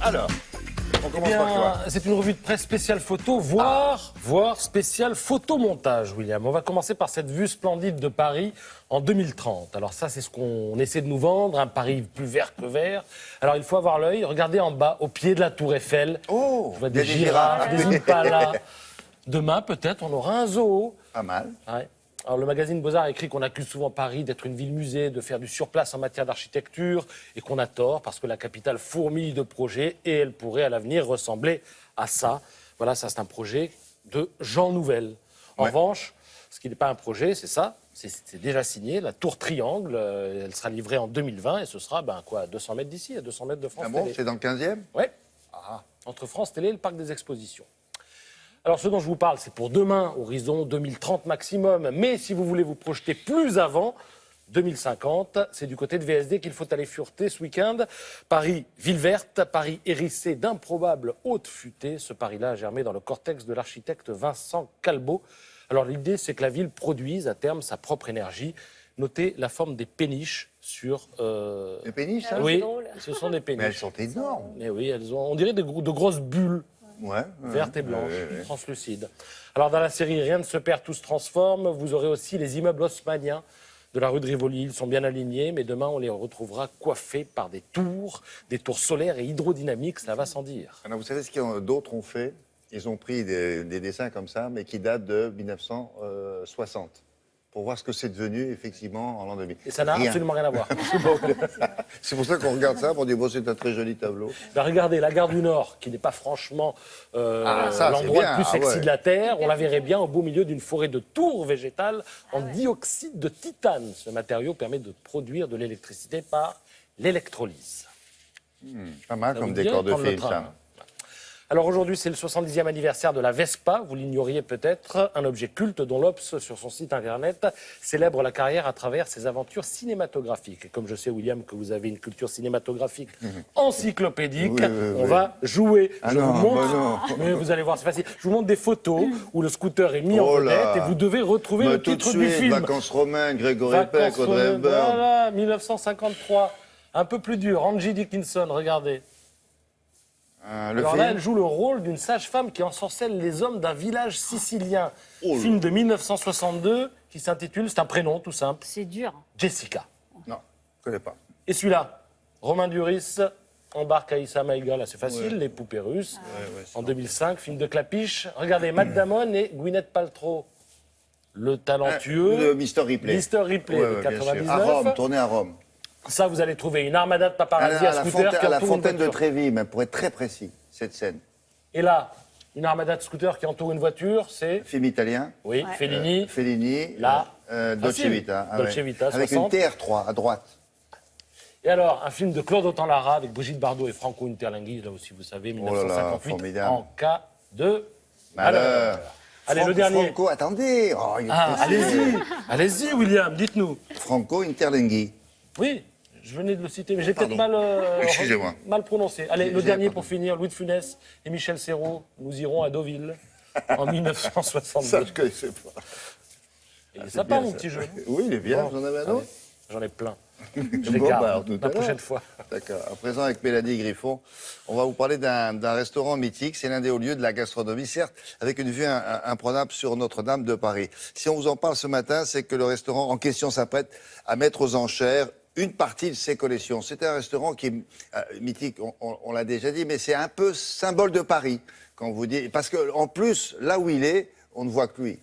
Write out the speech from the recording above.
Alors, on commence par quoi? C'est une revue de presse spéciale photo, voire spéciale photomontage, William. On va commencer par cette vue splendide de Paris en 2030. Alors ça, c'est ce qu'on essaie de nous vendre, un Paris plus vert que vert. Alors il faut avoir l'œil, regardez en bas, au pied de la tour Eiffel. Oh, je vois des girafes, des impalas. Demain, peut-être, on aura un zoo. Pas mal. Ouais. Alors, le magazine Beaux-Arts écrit qu'on accuse souvent Paris d'être une ville-musée, de faire du surplace en matière d'architecture, et qu'on a tort parce que la capitale fourmille de projets et elle pourrait à l'avenir ressembler à ça. Voilà, ça c'est un projet de Jean Nouvel. En revanche, ce qui n'est pas un projet, c'est ça, c'est déjà signé, la tour Triangle, elle sera livrée en 2020 et ce sera à 200 mètres d'ici, à 200 mètres de France Télé. Ah bon, c'est dans le 15e? Oui, entre France Télé et le Parc des Expositions. Alors, ce dont je vous parle, c'est pour demain, horizon 2030 maximum. Mais si vous voulez vous projeter plus avant, 2050, c'est du côté de VSD qu'il faut aller fureter ce week-end. Paris, ville verte, Paris hérissé d'improbables hautes futaies. Ce Paris-là a germé dans le cortex de l'architecte Vincent Calbeau. Alors, l'idée, c'est que la ville produise à terme sa propre énergie. Notez la forme des péniches sur... Des péniches, ça? Oui, ce sont des péniches. Mais elles sont énormes. Mais oui, on dirait de grosses bulles. Verte et blanche, translucide. Alors dans la série Rien ne se perd, tout se transforme. Vous aurez aussi les immeubles haussmanniens de la rue de Rivoli. Ils sont bien alignés, mais demain on les retrouvera coiffés par des tours solaires et hydrodynamiques, ça va sans dire. Alors, vous savez ce que d'autres ont fait? Ils ont pris des dessins comme ça, mais qui datent de 1960. Pour voir ce que c'est devenu, effectivement, en l'an 2000. Et ça n'a absolument rien à voir. C'est pour ça qu'on regarde ça, on dit, bon, c'est un très joli tableau. Ben, regardez, la gare du Nord, qui n'est pas franchement l'endroit le plus sexy de la Terre, on la verrait bien au beau milieu d'une forêt de tours végétales en dioxyde de titane. Ce matériau permet de produire de l'électricité par l'électrolyse. Pas mal comme décor de film, ça. Alors aujourd'hui, c'est le 70e anniversaire de la Vespa, vous l'ignoriez peut-être, un objet culte dont l'Obs, sur son site internet, célèbre la carrière à travers ses aventures cinématographiques. Et comme je sais, William, que vous avez une culture cinématographique encyclopédique, on va jouer. Je vous montre, mais vous allez voir, c'est facile. Je vous montre des photos où le scooter est mis en vedette et vous devez retrouver le titre du film. Vacances romaines, Grégory Peck, Audrey Hepburn. Voilà, 1953. Un peu plus dur, Angie Dickinson, regardez. Alors là, elle joue le rôle d'une sage-femme qui ensorcelle les hommes d'un village sicilien. Film de 1962 qui s'intitule, c'est un prénom tout simple. C'est dur. Jessica. Non, je ne connais pas. Et celui-là, Romain Duris embarque Aïssa Maïga, là c'est facile, Les poupées russes. En 2005, film de Clapiche. Regardez, Matt Damon et Gwyneth Paltrow. Le talentueux. Le Mr. Ripley. Mr. Ripley de 99. À Rome, tourné à Rome. Ça, vous allez trouver une armada de paparazzi à scooter à la fontaine de Trévis, mais pour être très précis, cette scène. Et là, une armada de scooters qui entoure une voiture, c'est... Film italien. Oui, Fellini. Fellini. Là. Dolce Vita. Dolce Vita, avec 60. une TR3 à droite. Et alors, un film de Claude Autant-Lara avec Brigitte Bardot et Franco Interlingui, là aussi, vous savez, 1958, en cas de malheur. Allez, le dernier. Franco, attendez. Allez-y, William, dites-nous. Franco Interlingui. Oui, je venais de le citer, mais j'ai peut-être mal prononcé. Allez, le dernier pour finir, Louis de Funès et Michel Serrault. Nous irons à Deauville en 1962. Ça, je ne connaissais pas. Il est sympa, mon petit jeu. Oui, il est bien. Vous en avez un autre? J'en ai plein. Je les garde la prochaine fois. D'accord. À présent, avec Mélanie Griffon, on va vous parler d'un restaurant mythique. C'est l'un des hauts lieux de la gastronomie, certes, avec une vue imprenable sur Notre-Dame de Paris. Si on vous en parle ce matin, c'est que le restaurant en question s'apprête à mettre aux enchères une partie de ses collections. C'est un restaurant qui est mythique, on l'a déjà dit, mais c'est un peu symbole de Paris, quand vous dites. Parce qu'en plus, là où il est, on ne voit que lui.